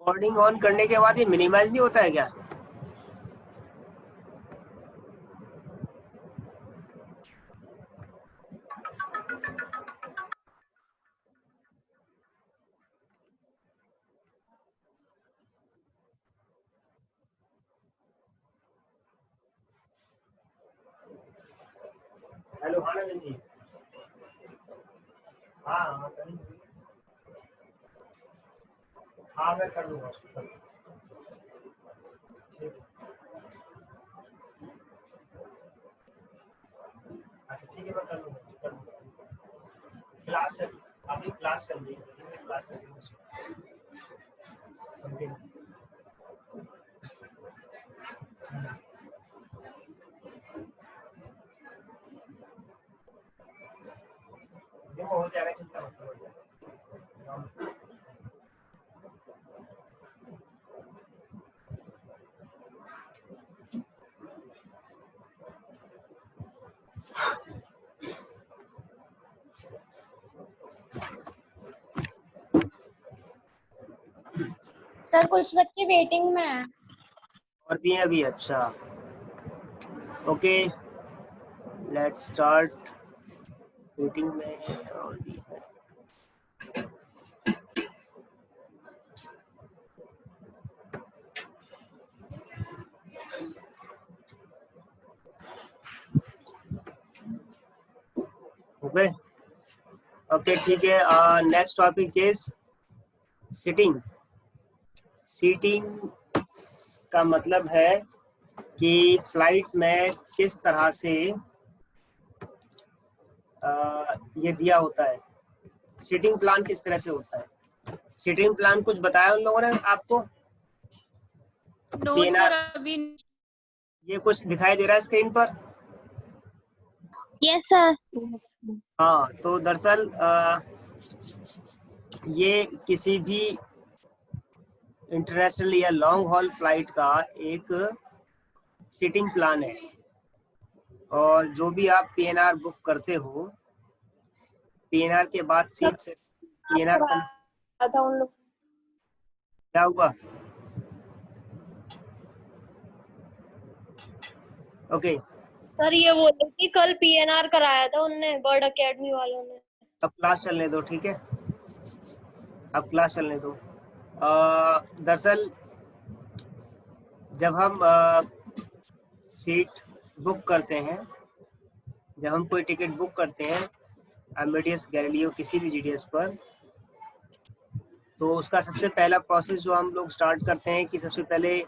Recording on करने के बाद ये मिनिमाइज नहीं होता है क्या? हेलो आनंद जी। हाँ हाँ करेंगे। हाँ मैं कर दूंगा। ठीक है। अच्छा ठीक है मैं कर दूंगा। क्लास चल अभी क्लास चल रही है, क्लास चल रही है। देखो हो जाएगा, चिंता मत करो, हो जाएगा। सर कुछ बच्चे वेटिंग में हैं। और भी है अभी? अच्छा ओके लेट्स स्टार्ट। मीटिंग में और भी है। ओके ओके ठीक है। Next topic is seating. Seating का मतलब है कि फ्लाइट में किस तरह से ये दिया होता है, सीटिंग प्लान किस तरह से होता है। सीटिंग प्लान कुछ बताया उन लोगों ने आपको? नो PNR सर अभी। ये कुछ दिखाई दे रहा है स्क्रीन पर? Yes sir. हाँ तो दरअसल ये किसी भी इंटरनेशनल या लॉन्ग हॉल फ्लाइट का एक सीटिंग प्लान है। और जो भी आप PNR बुक करते हो, PNR के बाद सीट से PNR था उन लोग। क्या हुआ? ओके सर ये बोले कि कल पीएनआर कराया था उनने बर्ड एकेडमी वालों ने। अब क्लास चलने दो, ठीक है अब क्लास चलने दो। दरअसल जब हम सीट बुक करते हैं, जब हम कोई टिकट बुक करते हैं एमेडियस, गैलीलियो, किसी भी GDS पर, तो उसका सबसे पहला प्रोसेस जो हम लोग स्टार्ट करते हैं कि सबसे पहले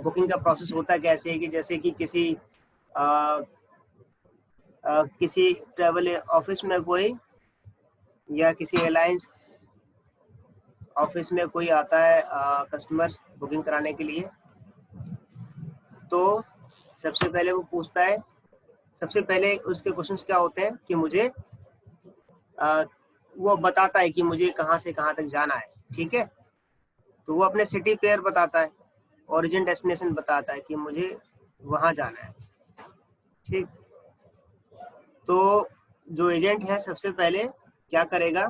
बुकिंग का प्रोसेस होता कैसे है कि जैसे कि किसी ट्रैवल ऑफिस में कोई या किसी एयरलाइंस ऑफिस में कोई आता है कस्टमर बुकिंग कराने के लिए, तो सबसे पहले वो पूछता है, सबसे पहले उसके क्वेश्चंस क्या होते हैं कि मुझे वो बताता है कि मुझे कहाँ से कहाँ तक जाना है, ठीक है। तो वो अपने सिटी पेयर बताता है, ओरिजिन डेस्टिनेशन बताता है कि मुझे वहाँ जाना है, ठीक। तो जो एजेंट है सबसे पहले क्या करेगा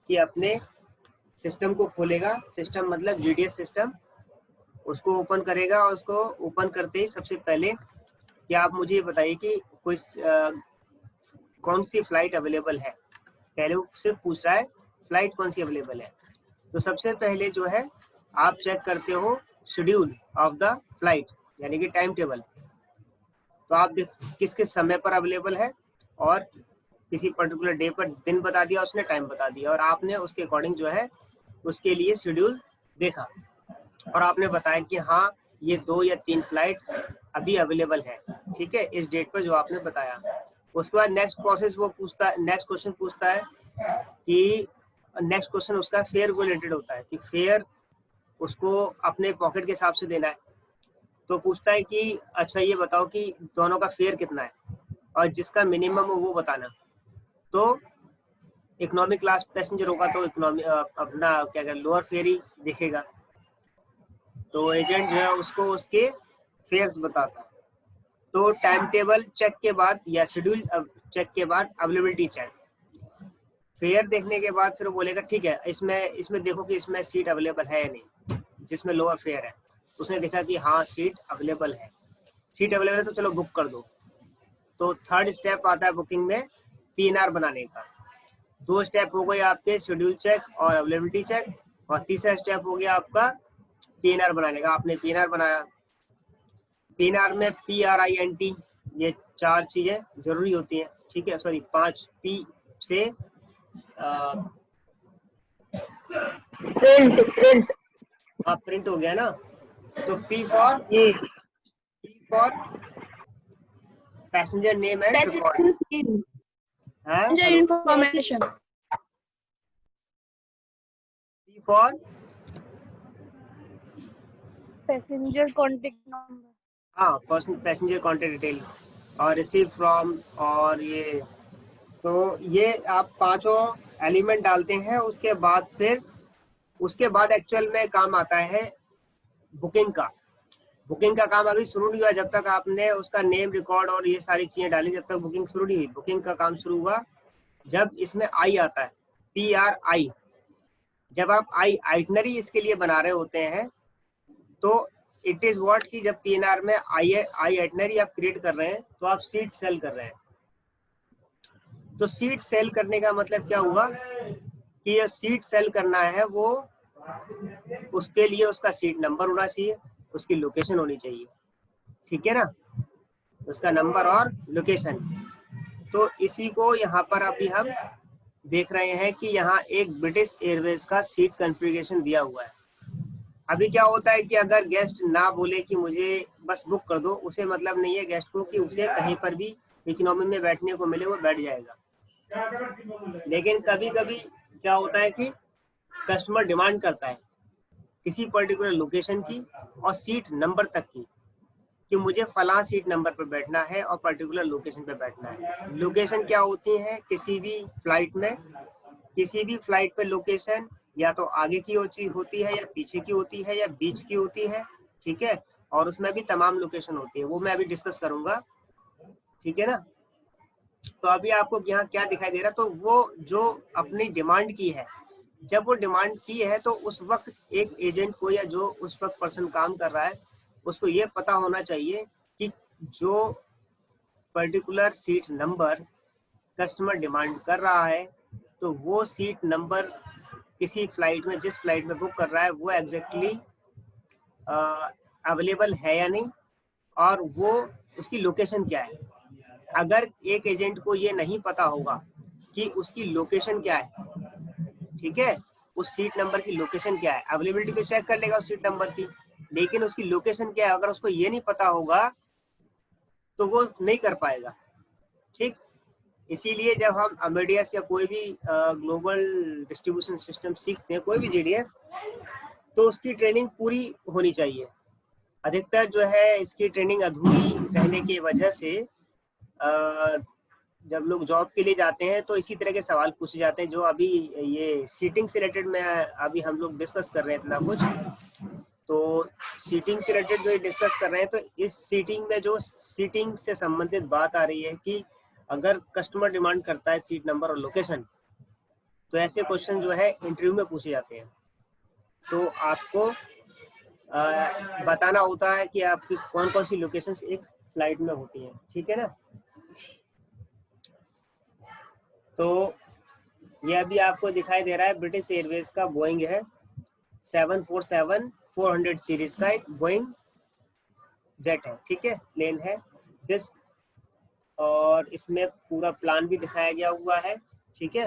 कि अपने सिस्टम को खोलेगा, सिस्टम मतलब GDS सिस्टम, उसको ओपन करेगा और उसको ओपन करते ही सबसे पहले कि आप मुझे बताइए कि कोई कौन सी फ्लाइट अवेलेबल है। पहले वो सिर्फ पूछ रहा है फ्लाइट कौन सी अवेलेबल है। तो सबसे पहले जो है आप चेक करते हो शेड्यूल ऑफ द फ्लाइट, यानी कि टाइम टेबल। तो आप किस किस समय पर अवेलेबल है और किसी पर्टिकुलर डे पर दिन बता दिया उसने, टाइम बता दिया, और आपने उसके अकॉर्डिंग जो है उसके लिए शेड्यूल देखा और आपने बताया कि हाँ ये 2 या 3 फ्लाइट अभी अवेलेबल है, ठीक है, इस डेट पर जो आपने बताया। उसके बाद नेक्स्ट प्रोसेस वो पूछता है, नेक्स्ट क्वेश्चन पूछता है कि नेक्स्ट क्वेश्चन उसका फेयर को रिलेटेड होता है कि फेयर उसको अपने पॉकेट के हिसाब से देना है। तो पूछता है कि अच्छा ये बताओ कि दोनों का फेयर कितना है और जिसका मिनिमम हो वो बताना। तो इकोनॉमिक क्लास पैसेंजर होगा तो इकोनॉमी अपना क्या कहते लोअर फेयर ही देखेगा। तो एजेंट जो है उसको उसके फेयर्स बताता है। तो टाइम टेबल चेक के बाद या शेड्यूल चेक के बाद अवेलेबिलिटी चेक, फेयर देखने के बाद फिर बोलेगा ठीक है इसमें देखो कि इसमें सीट अवेलेबल है या नहीं। जिसमें लोअर फेयर है, उसने देखा कि हाँ सीट अवेलेबल है, सीट अवेलेबल है तो चलो बुक कर दो। तो थर्ड स्टेप आता है बुकिंग में पीएनआर बनाने का। 2 स्टेप हो गए आपके शेड्यूल चेक और अवेलेबिलिटी चेक, और तीसरा स्टेप हो गया आपका पीएनआर बनाने का। आपने पीएनआर बनाया, पीएनआर में PRINT ये 4 चीजें जरूरी होती हैं, ठीक है, सॉरी 5 P से प्रिंट हो गया ना। तो P for passenger name and record, information. P for passenger contact number, हाँ पैसेंजर कॉन्टेक्ट डिटेल, और रिसीव फ्रॉम, और ये तो ये आप पांचों एलिमेंट डालते हैं। उसके बाद एक्चुअल में काम आता है बुकिंग का। बुकिंग का काम अभी शुरू नहीं हुआ, जब तक आपने उसका नेम रिकॉर्ड और ये सारी चीजें डाली जब तक बुकिंग शुरू नहीं हुई। बुकिंग का काम शुरू हुआ जब इसमें आई आता है, PRI। जब आप आइटनरी इसके लिए बना रहे होते हैं तो इट इज व्हाट कि जब PNR में आई आइटनरी आप क्रिएट कर रहे हैं तो आप सीट सेल कर रहे हैं। तो सीट सेल करने का मतलब क्या हुआ कि ये सीट सेल करना है, वो उसके लिए उसका सीट नंबर होना चाहिए, उसकी लोकेशन होनी चाहिए, ठीक है ना, उसका नंबर और लोकेशन। तो इसी को यहाँ पर अभी हम देख रहे हैं कि यहाँ एक ब्रिटिश एयरवेज का सीट कॉन्फ़िगरेशन दिया हुआ है। अभी क्या होता है कि अगर गेस्ट ना बोले कि मुझे बस बुक कर दो, उसे मतलब नहीं है गेस्ट को कि उसे कहीं पर भी इकोनॉमी में बैठने को मिले वो बैठ जाएगा। लेकिन कभी कभी क्या होता है कि कस्टमर डिमांड करता है किसी पर्टिकुलर लोकेशन की और सीट नंबर तक की, कि मुझे फलां सीट नंबर पर बैठना है और पर्टिकुलर लोकेशन पर बैठना है। लोकेशन क्या होती है, किसी भी फ्लाइट पे लोकेशन या तो आगे की होती है या पीछे की होती है या बीच की होती है, ठीक है, और उसमें भी तमाम लोकेशन होती है, वो मैं अभी डिस्कस करूंगा, ठीक है ना। तो अभी आपको यहाँ क्या दिखाई दे रहा है, तो वो जो अपनी डिमांड की है, जब वो डिमांड की है तो उस वक्त एक एजेंट को या जो उस वक्त पर्सन काम कर रहा है उसको ये पता होना चाहिए कि जो particular seat number customer demand कर रहा है तो वो सीट नंबर किसी फ्लाइट में, जिस फ्लाइट में बुक कर रहा है, वो एग्जैक्टली अवेलेबल है या नहीं, और वो उसकी लोकेशन क्या है। अगर एक एजेंट को ये नहीं पता होगा कि उसकी लोकेशन क्या है, ठीक है, उस सीट नंबर की लोकेशन क्या है, अवेलेबिलिटी तो चेक कर लेगा उस सीट नंबर की, लेकिन उसकी लोकेशन क्या है अगर उसको ये नहीं पता होगा तो वो नहीं कर पाएगा, ठीक। इसीलिए जब हम अमेडियस या कोई भी ग्लोबल डिस्ट्रीब्यूशन सिस्टम सीखते हैं, कोई भी GDS, तो उसकी ट्रेनिंग पूरी होनी चाहिए। अधिकतर जो है इसकी ट्रेनिंग अधूरी रहने की वजह से जब लोग जॉब के लिए जाते हैं तो इसी तरह के सवाल पूछे जाते हैं, जो अभी ये सीटिंग से रिलेटेड में अभी हम लोग डिस्कस कर रहे हैं इतना कुछ। तो सीटिंग से रिलेटेड जो डिस्कस कर रहे हैं, तो इस सीटिंग में जो सीटिंग से संबंधित बात आ रही है कि अगर कस्टमर डिमांड करता है सीट नंबर और लोकेशन, तो ऐसे क्वेश्चन जो है इंटरव्यू में पूछे जाते हैं। तो आपको बताना होता है कि आपकी कौन कौन सी लोकेशंस एक फ्लाइट में होती हैं, ठीक है ना। तो ये अभी आपको दिखाई दे रहा है ब्रिटिश एयरवेज का बोइंग है 747-400 सीरीज का एक बोइंग जेट है, ठीक है, प्लेन है दिस, और इसमें पूरा प्लान भी दिखाया गया हुआ है, ठीक है।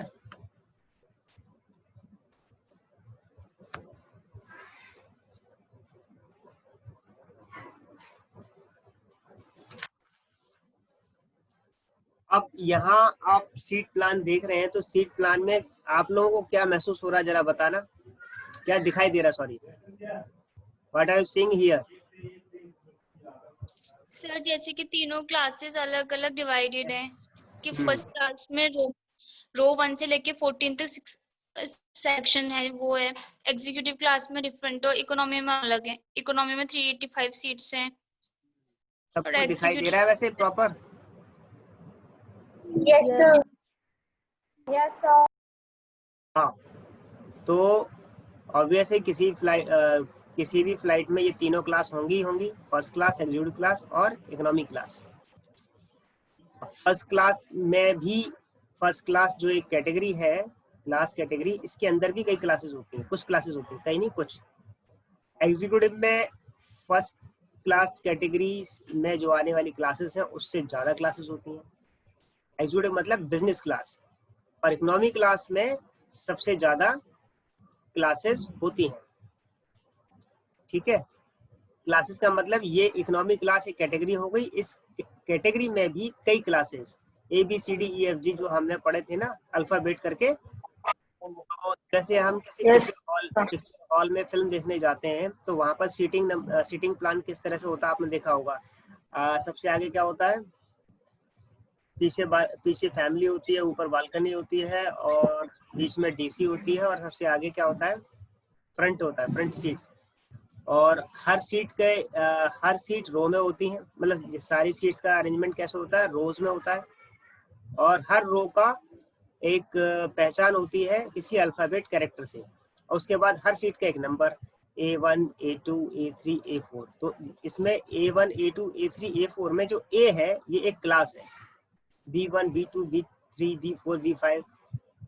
अब यहाँ आप सीट प्लान देख रहे हैं, तो सीट प्लान में आप लोगों को क्या महसूस हो रहा है, जरा बताना, क्या दिखाई दे रहा है, sorry, what are you seeing here. Sir जैसे कि तीनों क्लासेस अलग अलग डिवाइडेड हैं कि फर्स्ट क्लास में रो 1 से लेके 14 तक सेक्शन है, वो है। एग्जीक्यूटिव क्लास में डिफरेंट और इकोनॉमी में अलग है। इकोनॉमी में 385 सीट्स हैं और सबको दिखाई दे रहा है वैसे proper. Yes sir, yes sir. हाँ, तो ऑब्वियसली किसी फ्लाइट किसी भी फ्लाइट में ये तीनों क्लास होंगी ही होंगी, फर्स्ट क्लास, एग्जीक्यूटिव क्लास और इकोनॉमी क्लास। फर्स्ट क्लास में भी, फर्स्ट क्लास जो एक कैटेगरी है, क्लास कैटेगरी, इसके अंदर भी कई क्लासेस होती हैं, कुछ क्लासेस होती हैं, कई नहीं कुछ। एग्जीक्यूटिव में फर्स्ट क्लास कैटेगरीज में जो आने वाली क्लासेस हैं उससे ज़्यादा क्लासेस होती हैं, एग्जीक्यूटिव मतलब बिजनेस क्लास, और इकोनॉमी क्लास में सबसे ज़्यादा क्लासेस होती हैं। ठीक है, क्लासेस का मतलब ये इकोनॉमी क्लास एक कैटेगरी हो गई, इस कैटेगरी में भी कई क्लासेस ABCDEFG जो हमने पढ़े थे ना अल्फाबेट करके। तो जैसे हम किसी हॉल में फिल्म देखने जाते हैं तो वहाँ पर सीटिंग प्लान किस तरह से होता है आपने देखा होगा। सबसे आगे क्या होता है, पीछे फैमिली होती है, ऊपर बालकनी होती है और बीच में DC होती है, और सबसे आगे क्या होता है, फ्रंट होता है, फ्रंट सीट्स। और हर सीट रो में होती है, मतलब सारी सीट्स का अरेंजमेंट कैसे होता है, रोज में होता है, और हर रो का एक पहचान होती है किसी अल्फाबेट कैरेक्टर से, और उसके बाद हर सीट का एक number A1, A2, A3, A4। तो इसमें A1, A2, A3, A4 में जो A है ये एक क्लास है, B1, B2, B3, B4, B5।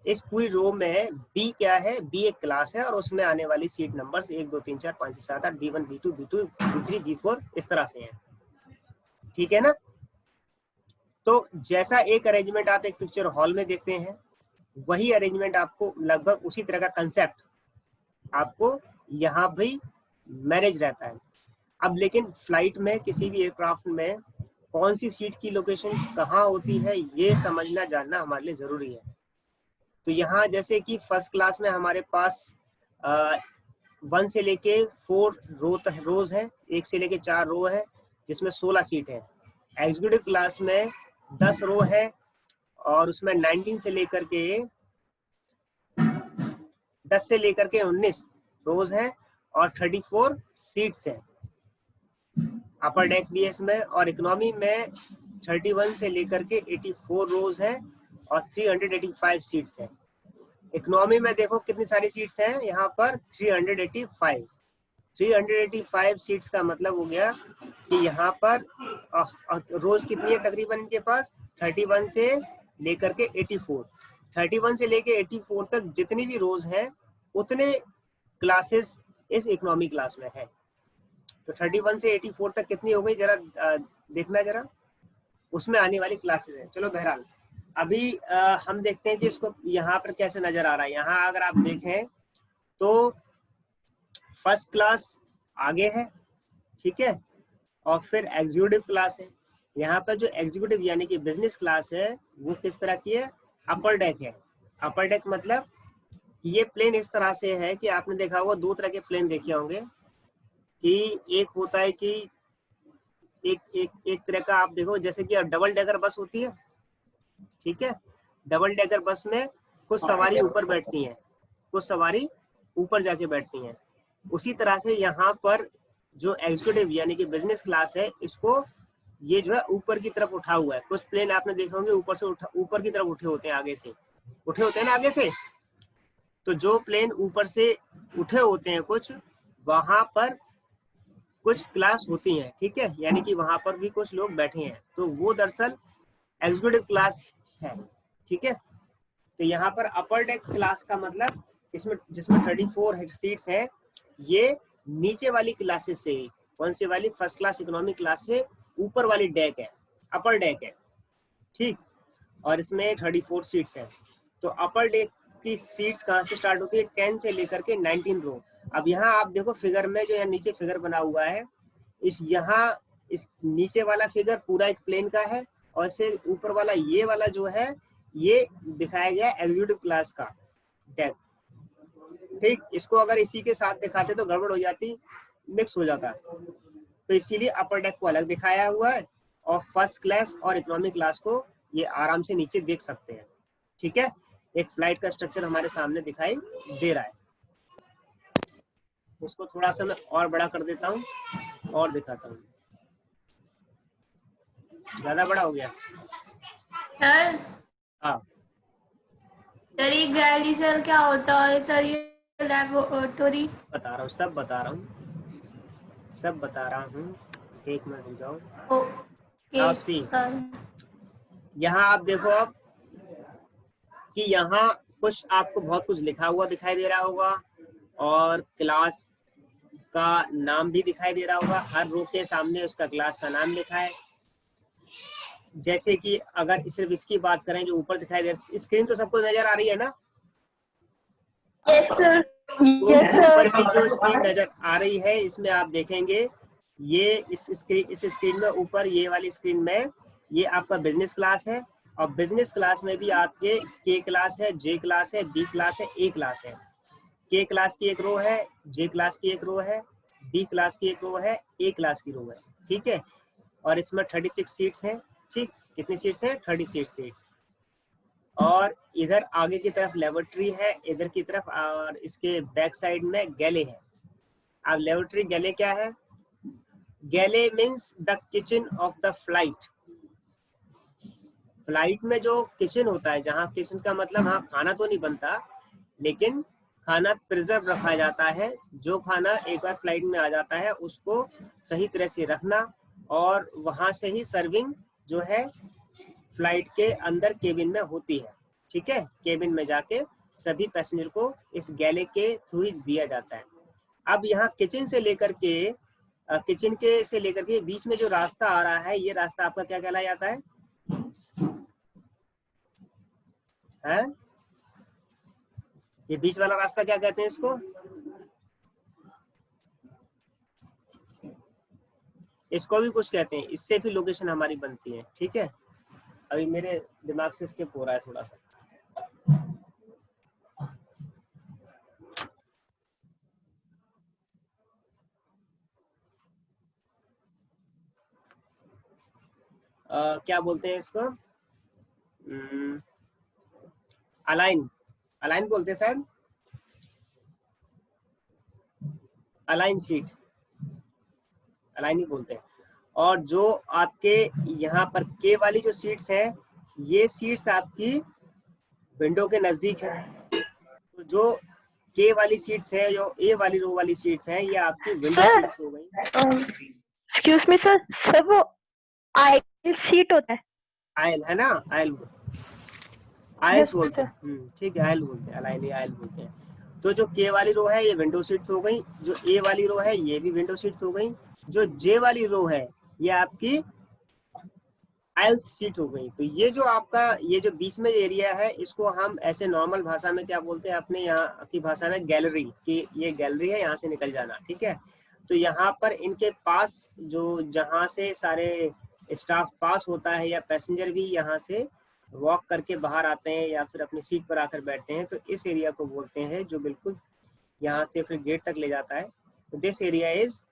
इस पूरी रो में B क्या है, B एक क्लास है और उसमें आने वाली seat numbers 1 2 3 4 5 6 7 8 B1, B2, B2, B3, B4 इस तरह से हैं। ठीक है ना। तो जैसा एक अरेंजमेंट आप एक पिक्चर हॉल में देखते हैं, वही अरेंजमेंट आपको लगभग उसी तरह का कंसेप्ट आपको यहाँ भी मैनेज रहता है। अब लेकिन फ्लाइट में, किसी भी एयरक्राफ्ट में कौन सी सीट की लोकेशन कहाँ होती है ये समझना जानना हमारे लिए जरूरी है। तो यहाँ जैसे कि फर्स्ट क्लास में हमारे पास 1 से लेके 4 रोज हैं, 1 से लेके 4 रो है जिसमें 16 सीट है। एग्जीक्यूटिव क्लास में 10 रो है और उसमें 10 से लेकर के 19 रोज हैं और 34 सीट्स हैं। अपर डेक भी है इसमें, और इकोनॉमी में 31 से लेकर के 84 रोज हैं और 385 सीट्स हैं। इकोनॉमी में देखो कितनी सारी सीट्स हैं यहाँ पर, 385 सीट्स का मतलब हो गया कि यहाँ पर रोज कितनी है तकरीबन इनके पास, 31 से लेकर के 84। 31 से लेकर 84 तक जितनी भी रोज हैं उतने क्लासेस इस इकोनॉमी क्लास में है। तो 31 से 84 तक कितनी हो गई, जरा देखना जरा, उसमें आने वाली क्लासेस है। चलो बहरहाल अभी हम देखते हैं कि इसको यहाँ पर कैसे नजर आ रहा है। यहाँ अगर आप देखें तो फर्स्ट क्लास आगे है, ठीक है, और फिर एग्जीक्यूटिव क्लास है। यहाँ पर जो एग्जीक्यूटिव यानी कि बिजनेस क्लास है वो किस तरह की है, अपर डेक है। अपर डेक मतलब ये प्लेन इस तरह से है कि आपने देखा होगा, 2 तरह के प्लेन देखे होंगे कि एक होता है कि एक तरह का, आप देखो जैसे कि डबल डेकर बस होती है, ठीक है, डबल डेकर बस में कुछ सवारी ऊपर बैठती हैं, कुछ सवारी ऊपर जाके बैठती हैं। उसी तरह से यहाँ पर जो एग्जीक्यूटिव यानी कि बिजनेस क्लास है, इसको ये जो है ऊपर की तरफ उठा हुआ है। कुछ प्लेन आपने देखे होंगे ऊपर की तरफ उठे होते हैं, आगे से उठे होते हैं ना, आगे से। तो जो प्लेन ऊपर से उठे होते हैं कुछ, वहां पर कुछ क्लास होती हैं, ठीक है, यानी कि वहां पर भी कुछ लोग बैठे हैं, तो वो दरअसल एग्जीक्यूटिव क्लास है, ठीक है। तो यहाँ पर अपर डेक क्लास का मतलब जिसमें 34 सीट्स हैं, ये नीचे वाली क्लासेस से, कौन सी वाली, फर्स्ट क्लास इकोनॉमिक क्लास से ऊपर वाली डेक है, अपर डेक है, ठीक। और इसमें 34 सीट्स हैं। तो अपर डेक की सीट्स कहाँ से स्टार्ट होती है, 10 से लेकर के 19 रो। अब यहाँ आप देखो फिगर में, जो यहाँ नीचे फिगर बना हुआ है, इस नीचे वाला फिगर पूरा एक प्लेन का है, और इससे ऊपर वाला ये वाला जो है ये दिखाया गया एग्जीक्यूटिव क्लास का डेक, ठीक। इसको अगर इसी के साथ दिखाते तो गड़बड़ हो जाती, मिक्स हो जाता, तो इसीलिए अपर डेक को अलग दिखाया हुआ है, और फर्स्ट क्लास और इकोनॉमिक क्लास को ये आराम से नीचे देख सकते हैं, ठीक है। एक फ्लाइट का स्ट्रक्चर हमारे सामने दिखाई दे रहा है। इसको थोड़ा सा मैं और बड़ा कर देता हूँ और दिखाता हूँ। ज्यादा बड़ा हो गया सर? हाँ सर ये गैलरी सर क्या होता है सर, ये लैबोरेटरी? बता रहा हूँ, सब बता रहा हूँ। सब बता रहा हूँ, 1 मिनट रुक जाओ। Okay Now see, sir. यहाँ आप देखो अब कि यहाँ कुछ आपको बहुत कुछ लिखा हुआ दिखाई दे रहा होगा और क्लास का नाम भी दिखाई दे रहा होगा। हर रो के सामने उसका क्लास का नाम लिखा है। जैसे कि अगर सिर्फ इसकी बात करें जो ऊपर दिखाई दे रहा है, स्क्रीन तो सबको नजर आ रही है ना? Yes sir. तो ऊपर की जो स्क्रीन नजर आ रही है इसमें आप देखेंगे ये इस स्क्रीन में ऊपर ये वाली स्क्रीन में ये आपका बिजनेस क्लास है और बिजनेस क्लास में भी आपके के क्लास है, जे क्लास है, बी क्लास है, ए क्लास है। के क्लास की एक रो है, जे क्लास की एक रो है, बी क्लास की एक रो है, ए क्लास की रो है। ठीक है, और इसमें 36 सीट्स हैं। ठीक, कितनी सीट्स हैं? 36 सीट्स। और इधर आगे की तरफ लेबोरेटरी है, इधर की तरफ और इसके बैक साइड में गैले है। अब लेबोरेटरी गैले क्या है? गैले means the kitchen of the flight. Flight में जो किचन होता है, जहाँ किचन का मतलब हाँ खाना तो नहीं बनता लेकिन खाना प्रिजर्व रखा जाता है। जो खाना एक बार फ्लाइट में आ जाता है उसको सही तरह से रखना और वहां से ही सर्विंग जो है फ्लाइट के अंदर केबिन में होती है। ठीक है, केबिन में जाके सभी पैसेंजर को इस गैले के थ्रू ही दिया जाता है। अब यहाँ किचन से लेकर के बीच में जो रास्ता आ रहा है, ये रास्ता आपका क्या कहलाया जाता है? ये बीच वाला रास्ता क्या कहते हैं इसको? इसको भी कुछ कहते हैं, इससे भी लोकेशन हमारी बनती है। ठीक है, अभी मेरे दिमाग से स्किप हो रहा है थोड़ा सा। क्या बोलते हैं इसको? अलाइन बोलते हैं शायद, अलाइन सीट, अलाइन ही बोलते हैं। और जो आपके यहाँ पर के वाली जो सीट्स हैं, ये सीट्स आपकी विंडो के नजदीक है। तो जो के वाली सीट्स है, जो ए वाली रो वाली सीट्स हैं, ये आपकी विंडो सीट्स हो गई। एक्सक्यूज मी सर, सर वो आइल सीट होता है? आयल है ना, आयल बोलते हैं। ठीक है, आयल बोलते हैं, आयल बोलते हैं। तो जो के वाली रो है ये विंडो सीट्स हो गई, जो ए वाली रो है ये भी विंडो सीट्स हो गई, जो जे वाली रो है ये आपकी आयल सीट हो गई। तो ये जो आपका ये जो बीच में एरिया है, इसको हम ऐसे नॉर्मल भाषा में क्या बोलते हैं, अपने यहाँ की भाषा में गैलरी, कि ये गैलरी है, यहाँ से निकल जाना। ठीक है, तो यहाँ पर इनके पास जो जहाँ से सारे स्टाफ पास होता है या पैसेंजर भी यहाँ से वॉक करके बाहर आते हैं या फिर अपनी सीट पर आकर बैठते हैं, तो इस एरिया को बोलते हैं जो बिल्कुल यहाँ से फिर गेट तक ले जाता है। तो दिस एरिया इज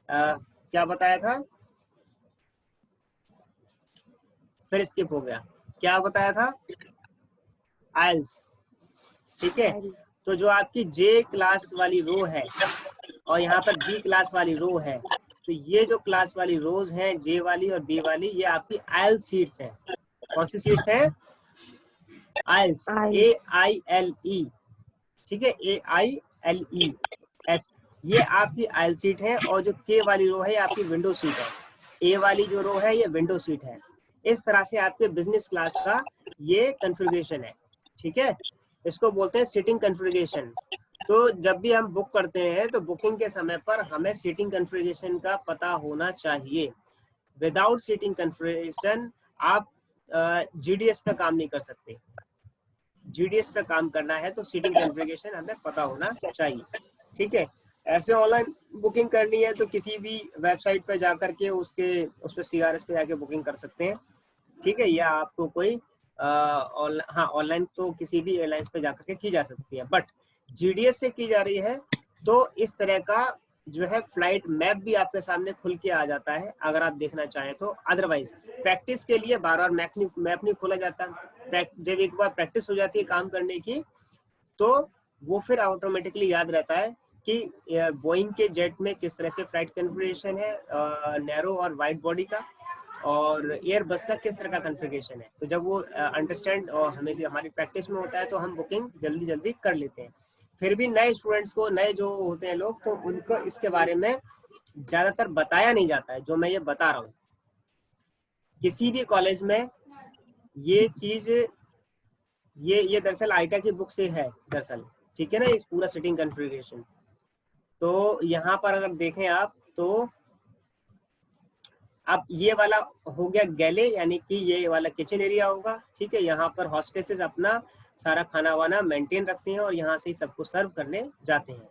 क्या बताया था, फिर स्किप हो गया, क्या बताया था? आयल्स। ठीक है, तो जो आपकी जे क्लास वाली रो है और यहाँ पर बी क्लास वाली रो है, तो ये जो क्लास वाली रोज हैं, जे वाली और बी वाली, ये आपकी आयल सीट्स हैं। कौन सी सीट्स हैं? Aisles, AILE। ठीक है, AILES, ये आपकी आयल सीट है। और जो के वाली रो है आपकी विंडो सीट है, ए वाली जो रो है ये विंडो सीट है। इस तरह से आपके बिजनेस क्लास का ये कॉन्फ़िगरेशन है। ठीक है, इसको बोलते हैं सीटिंग कॉन्फ़िगरेशन। तो जब भी हम बुक करते हैं तो बुकिंग के समय पर हमें सीटिंग कॉन्फ़िगरेशन का पता होना चाहिए। विदाउट सीटिंग कॉन्फ़िगरेशन आप GDS पे काम नहीं कर सकते। GDS पे काम करना है तो सीटिंग कॉन्फ़िगरेशन हमें पता होना चाहिए। ठीक है, ऐसे ऑनलाइन बुकिंग करनी है तो किसी भी वेबसाइट पे जाकर के उस पर CRS पे जाके बुकिंग कर सकते हैं। ठीक है, या आपको कोई ऑनलाइन तो किसी भी एयरलाइंस पे जाकर के की जा सकती है, बट GDS से की जा रही है तो इस तरह का जो है फ्लाइट मैप भी आपके सामने खुल के आ जाता है अगर आप देखना चाहें तो। अदरवाइज प्रैक्टिस के लिए बार बार मैप नहीं खोला जाता। जब एक बार प्रैक्टिस हो जाती है काम करने की तो वो फिर ऑटोमेटिकली याद रहता है कि बोइंग के जेट में किस तरह से फ्लाइट कॉन्फ़िगरेशन है, नैरो और वाइड बॉडी का, और एयर बस का किस तरह का कॉन्फ़िगरेशन है। तो जब वो अंडरस्टैंड और हमारी प्रैक्टिस में होता है तो हम बुकिंग जल्दी जल्दी कर लेते हैं। फिर भी नए स्टूडेंट्स को, नए जो होते हैं लोग, तो उनको इसके बारे में ज्यादातर बताया नहीं जाता है, जो मैं ये बता रहा हूँ। किसी भी कॉलेज में ये चीज, ये दरअसल आइटा की बुक से है दरअसल, ठीक है ना, इस पूरा सिटिंग कॉन्फ़िगरेशन। तो यहाँ पर अगर देखें आप तो अब ये वाला हो गया गैले, यानी कि ये वाला किचन एरिया होगा, ठीक है। यहाँ पर हॉस्टेसेस अपना सारा खाना वाना मेंटेन रखते हैं और यहाँ से सबको सर्व करने जाते हैं।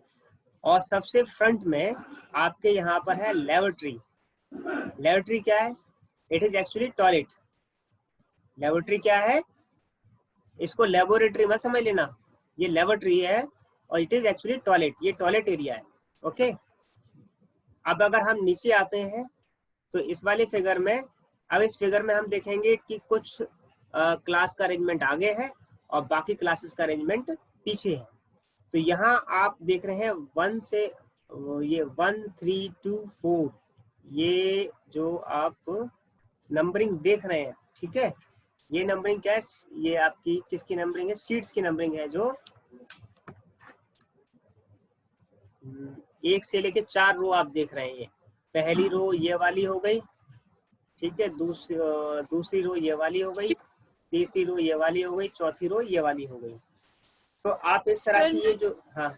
और सबसे फ्रंट में आपके यहाँ पर है लेबोरेटरी। लेबोरेटरी क्या है? It is actually toilet. Laboratory क्या है? इसको लेबोरेटरी मत समझ लेना, ये लेबोरेटरी है और इट इज एक्चुअली टॉयलेट, ये टॉयलेट एरिया है। ओके, अब अगर हम नीचे आते हैं तो इस वाले फिगर में, अब इस फिगर में हम देखेंगे कि कुछ क्लास का अरेंजमेंट आगे है और बाकी क्लासेस का अरेंजमेंट पीछे है। तो यहाँ आप देख रहे हैं 1 से ये 1 3 2 4, ये जो आप नंबरिंग देख रहे हैं, ठीक है, ये नंबरिंग क्या है? ये आपकी किसकी नंबरिंग है? सीट्स की नंबरिंग है, जो 1 से लेके 4 रो आप देख रहे हैं। ये पहली रो ये वाली हो गई, ठीक है, दूसरी रो ये वाली हो गई, तीसरी रो ये वाली हो गई, चौथी रो ये वाली हो गई। तो आप इस तरह से ये जो, हाँ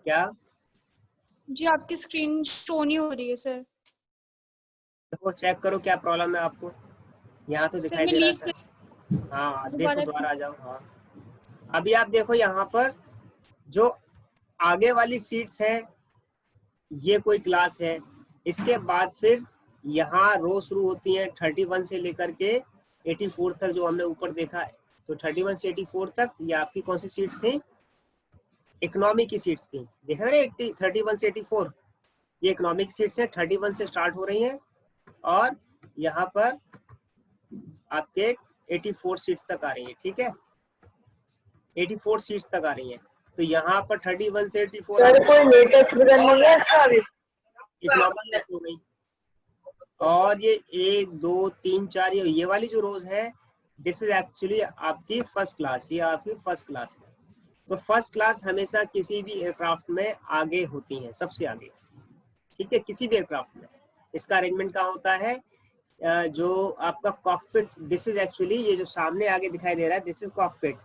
क्या जी आपकी स्क्रीन शो नहीं हो रही है सर। देखो, चेक करो क्या प्रॉब्लम है आपको। यहाँ तो दिखाई दे रहा है सर। हाँ देखो, दोबारा आ जाओ। हाँ अभी आप देखो यहाँ पर जो आगे वाली सीट्स है, ये कोई क्लास है। इसके बाद फिर यहाँ रो शुरू होती है 31 से लेकर के 84 तक, जो हमने ऊपर देखा है। तो 31 से 84 तक ये आपकी कौन सी सीट्स थी? इकोनॉमी की सीट्स थी। देखा ना, 31 से 84 ये इकोनॉमिक सीट्स है, 31 से स्टार्ट हो रही हैं और यहाँ पर आपके 84 सीट्स तक आ रही है, ठीक है, 84 सीट्स तक आ रही है। तो यहाँ पर 31 से 84 कोई लेटेस्ट वर्जन नहीं है इसका अभी? इकोनॉमिक हो गई। और ये 1 2 3 4 ये वाली जो रोज है, दिस इज एक्चुअली आपकी फर्स्ट क्लास, ये आपकी फर्स्ट क्लास है। तो फर्स्ट क्लास हमेशा किसी भी एयरक्राफ्ट में आगे होती है, सबसे आगे, ठीक है, किसी भी एयरक्राफ्ट में। इसका अरेंजमेंट क्या होता है? जो आपका कॉकपिट, दिस इज एक्चुअली ये जो सामने आगे दिखाई दे रहा है, दिस इज कॉकपिट।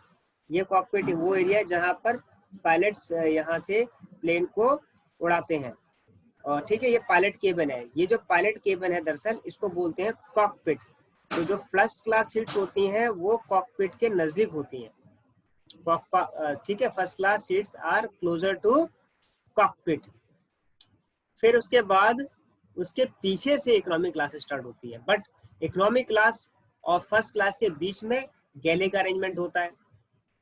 ये कॉकपिट वो एरिया है जहाँ पर पायलट्स यहाँ से प्लेन को उड़ाते हैं। और ठीक है, ये पायलट केबिन है। ये जो पायलट केबिन है दरअसल इसको बोलते हैं कॉकपिट। तो जो फर्स्ट क्लास सीट्स होती हैं वो कॉकपिट के नजदीक होती हैं, ठीक है। First class seats are closer to cockpit. फिर उसके बाद उसके पीछे से इकोनॉमिक क्लास स्टार्ट होती है। बट इकोनॉमिक क्लास और फर्स्ट क्लास के बीच में गैले का अरेंजमेंट होता है।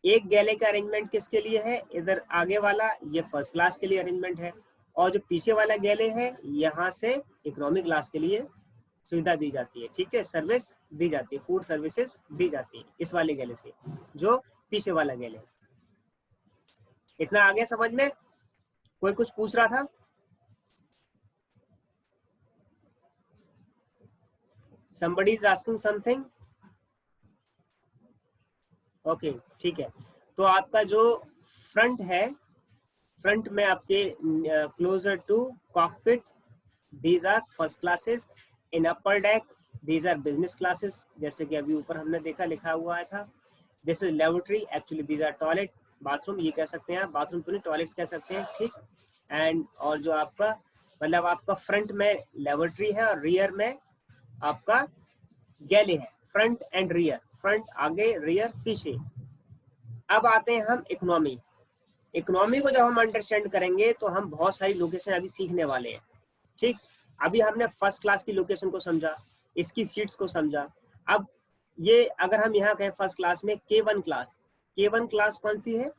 एक गैले का अरेंजमेंट किसके लिए है? इधर आगे वाला ये फर्स्ट क्लास के लिए अरेंजमेंट है, और जो पीछे वाला गैले है यहाँ से इकोनॉमिक क्लास के लिए सुविधा दी जाती है, ठीक है, सर्विस दी जाती है, फूड सर्विसेज दी जाती है इस वाले गैले से, जो पीछे वाला गैले है। इतना आगे समझ में? कोई कुछ पूछ रहा था? somebody is asking something? Okay ठीक है। तो आपका जो फ्रंट है, फ्रंट में आपके closer to cockpit, these are first classes. In upper deck these are business classes, जैसे कि अभी ऊपर हमने देखा लिखा हुआ था। This is laboratory, actually these are toilet, bathroom ये कह सकते हैं आप, बाथरूम तो नहीं टॉयलेट्स कह सकते हैं, ठीक। एंड और जो आपका मतलब आपका फ्रंट में लेबोरेटरी है और रियर में आपका गैले है। फ्रंट एंड रियर, फ्रंट आगे, रियर पीछे। अब आते हैं हम इकोनॉमी। इकोनॉमी को जब हम अंडरस्टैंड करेंगे तो हम बहुत सारी लोकेशन अभी सीखने वाले हैं, ठीक। अभी हमने फर्स्ट क्लास की लोकेशन को समझा, इसकी सीट्स को समझा। अब ये अगर हम यहाँ कहें फर्स्ट क्लास में K1 क्लास, K1 क्लास कौन सी है?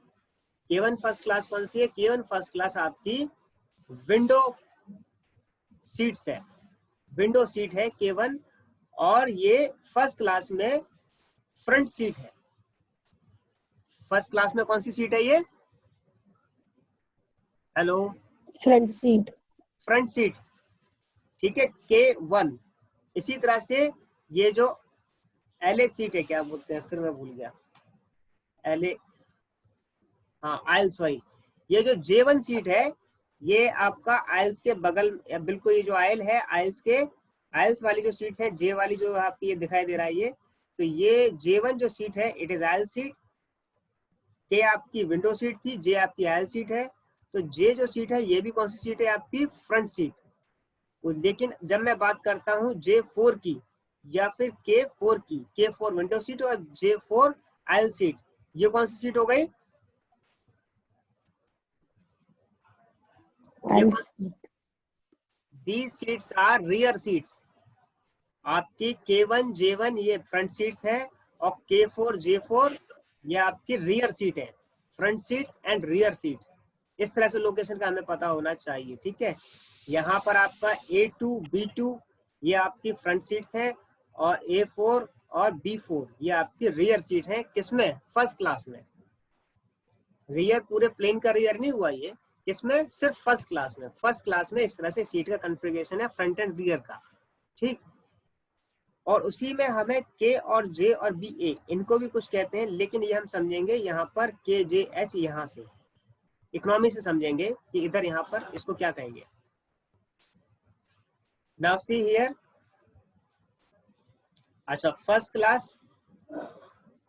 K1 फर्स्ट क्लास कौन सी है? K1 फर्स्ट क्लास आपकी विंडो सीट्स है, विंडो सीट है K1, और ये फर्स्ट क्लास में फ्रंट सीट है। फर्स्ट क्लास में कौन सी सीट है ये? Hello, front seat. Front seat, ठीक है, K1। इसी तरह से ये जो LA सीट है, क्या बोलते हैं, फिर मैं भूल गया, LA, हाँ आयल, सॉरी, ये जो J1 सीट है ये आपका आइल्स के बगल, बिल्कुल ये जो आइल है, आइल्स वाली जो सीट्स है, जे वाली जो आपकी ये दिखाई दे रहा है ये, तो ये J1 जो सीट है इट इज आइल सीट, के आपकी विंडो सीट थी, जे आपकी आइल सीट है। तो जे जो सीट है ये भी कौन सी सीट है आपकी, फ्रंट सीट। लेकिन जब मैं बात करता हूँ J4 की या फिर K4 की, K4 विंडो सीट और J4 आइल सीट, ये कौन सी सीट हो गई, these seats are rear seats। आपकी K1 J1 ये फ्रंट सीट्स है और K4 J4 ये आपकी रियर सीट है, front seats and rear seat. इस तरह से लोकेशन का हमें पता होना चाहिए, ठीक है। यहाँ पर आपका A2 B2 ये आपकी फ्रंट सीट्स है और A4 और B4 ये आपकी रियर सीट है। किसमें, फर्स्ट क्लास में। रियर पूरे प्लेन का रियर नहीं हुआ ये, किसमें, सिर्फ फर्स्ट क्लास में। फर्स्ट क्लास में इस तरह से सीट का कॉन्फ़िगरेशन है फ्रंट एंड रियर का, ठीक। और उसी में हमें के और जे और बी ए इनको भी कुछ कहते हैं, लेकिन ये हम समझेंगे यहाँ पर के जे एच, यहाँ से इकोनॉमी से समझेंगे कि इधर यहाँ पर इसको क्या कहेंगे। नाउ सी हियर, अच्छा फर्स्ट क्लास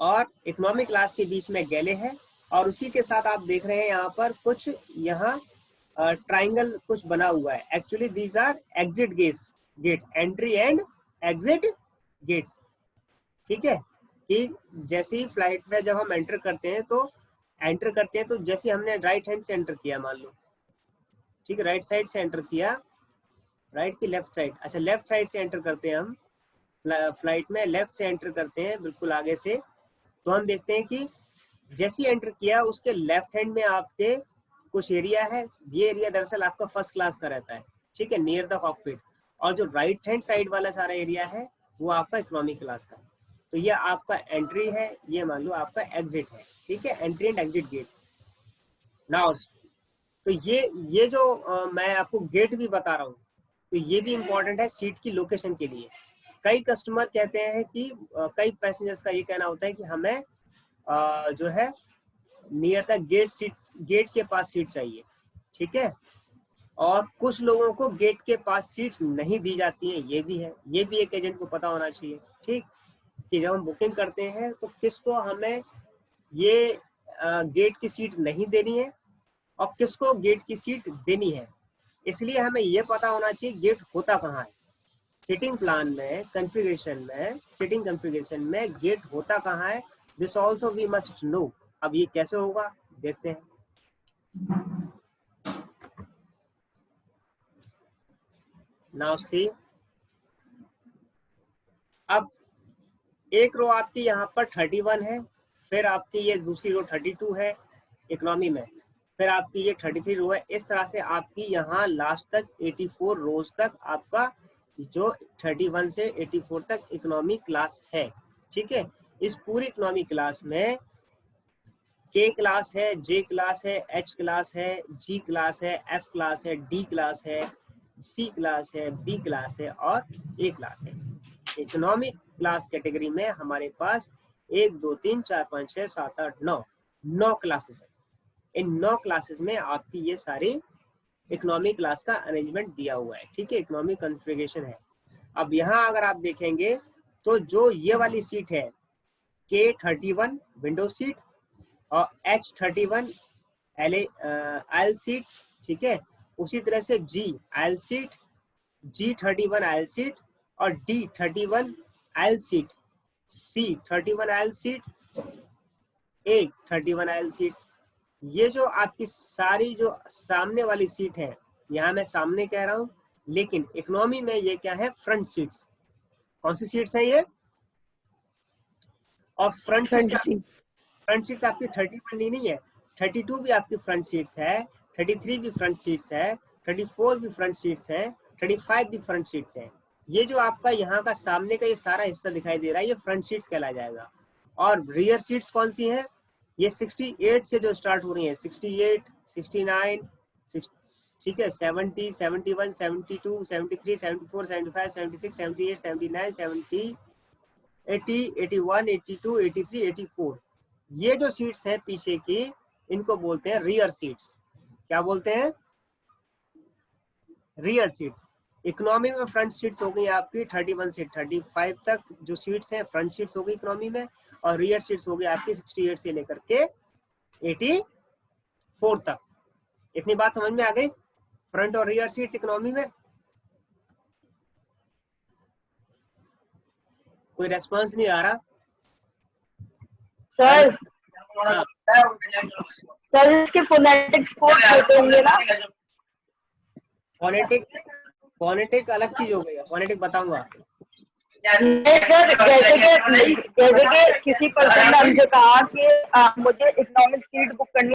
और इकोनॉमी क्लास के बीच में गैले है, और उसी के साथ आप देख रहे हैं यहाँ पर कुछ, यहाँ ट्राइंगल कुछ बना हुआ है। Actually these are exit gate, entry and exit gates, ठीक है। कि जैसे ही फ्लाइट में जब हम एंटर करते हैं तो जैसे हमने राइट हैंड से एंटर किया मान लो, ठीक है, राइट साइड से एंटर किया, राइट की लेफ्ट साइड, अच्छा लेफ्ट साइड से एंटर करते हैं हम फ्लाइट में, लेफ्ट से एंटर करते हैं बिल्कुल आगे से, तो हम देखते हैं कि जैसे ही एंटर किया उसके लेफ्ट हैंड में आपके कुछ एरिया है, ये एरिया दरअसल आपका फर्स्ट क्लास का रहता है, ठीक है, नियर द कॉकपिट। और जो राइट हैंड साइड वाला सारा एरिया है वो आपका इकोनॉमी क्लास का। तो ये आपका एंट्री है, ये मान लो आपका एग्जिट है, ठीक है, entry and exit gate. Now तो ये जो मैं आपको गेट भी बता रहा हूँ, तो ये भी इंपॉर्टेंट है सीट की लोकेशन के लिए। कई कस्टमर कहते हैं कि कई पैसेंजर्स का ये कहना होता है कि हमें जो है नियर द गेट के पास सीट चाहिए, ठीक है, और कुछ लोगों को गेट के पास सीट नहीं दी जाती है, ये भी है, ये भी एक एजेंट को पता होना चाहिए, ठीक, कि जब हम बुकिंग करते हैं तो किसको हमें ये गेट की सीट नहीं देनी है और किसको गेट की सीट देनी है। इसलिए हमें ये पता होना चाहिए गेट होता कहाँ है। सिटिंग प्लान में, कॉन्फ़िगरेशन में, सिटिंग कॉन्फ़िगरेशन में गेट होता कहाँ है, this also we must know. अब ये कैसे होगा देखते हैं। नाउ सी, अब एक रो आपकी यहाँ पर 31 है, फिर आपकी ये दूसरी रो 32 है इकोनॉमी में, फिर आपकी ये 33 रो है। इस तरह से आपकी यहाँ लास्ट तक 84 रोज तक आपका जो 31 से 84 तक इकोनॉमी क्लास है, ठीक है। इस पूरी इकोनॉमी क्लास में के क्लास है, जे क्लास है, एच क्लास है, जी क्लास है, एफ क्लास है, डी क्लास है, सी क्लास है, बी क्लास है और ए क्लास है। इकोनॉमिक क्लास कैटेगरी में हमारे पास 1 2 3 4 5 6 7 8 9 क्लासेस है। इन 9 क्लासेस में आपकी ये सारी इकोनॉमिक क्लास का अरेंजमेंट दिया हुआ है, ठीक है, इकोनॉमिक कॉन्फ़िगरेशन है। अब यहाँ अगर आप देखेंगे तो जो ये वाली सीट है K31 विंडो सीट और H31 आइल सीट, ठीक है, उसी तरह से G आइल सीट, G31 आइल सीट और D31 आइल सीट, C31 आइल सीट, A31 आइल सीट। ये जो आपकी सारी जो सामने वाली सीट है, यहाँ मैं सामने कह रहा हूँ, लेकिन इकोनॉमी में ये क्या है, फ्रंट सीट्स। कौन सी सीट्स है ये, और फ्रंट सीट आपकी 31 नहीं है, 32 भी आपकी फ्रंट सीट्स है, 33 भी फ्रंट सीट्स है, 34 भी फ्रंट सीट्स है, 35 भी फ्रंट सीट्स है। ये जो आपका यहाँ का सामने का ये सारा हिस्सा दिखाई दे रहा है, ये फ्रंट सीट्स कहला जाएगा। और रियर सीट्स कौन सी हैं, ये 68 से जो स्टार्ट हो रही है, 68, 69, ठीक है, 70, 71, 72, 73, 74, 75, 76, 78, 79, 70, 80, 81, 82, 83, 84, ये जो सीट्स हैं पीछे की, इनको बोलते हैं रियर सीट्स। क्या बोलते हैं, रियर सीट्स। इकोनॉमी में फ्रंट सीट्स हो गई आपकी 31 से 35 तक जो सीट्स हैं फ्रंट सीट्स हो गई इकोनॉमी में, और रियर सीट्स हो गई आपकी 68 से लेकर के 84 तक। इतनी बात समझ में आ गई, फ्रंट और रियर सीट्स इकोनॉमी में। कोई रेस्पॉन्स नहीं आ रहा सर हाँ। सर इसके फोनेटिक्स कोर्स होते होंगे ना? फोनेटिक अलग चीज हो गई है, फोनेटिक बताऊंगा। नहीं सर, जैसे कि किसी पर्सन ने हमसे कहा कि मुझे इकोनॉमिक सीट बुक करनी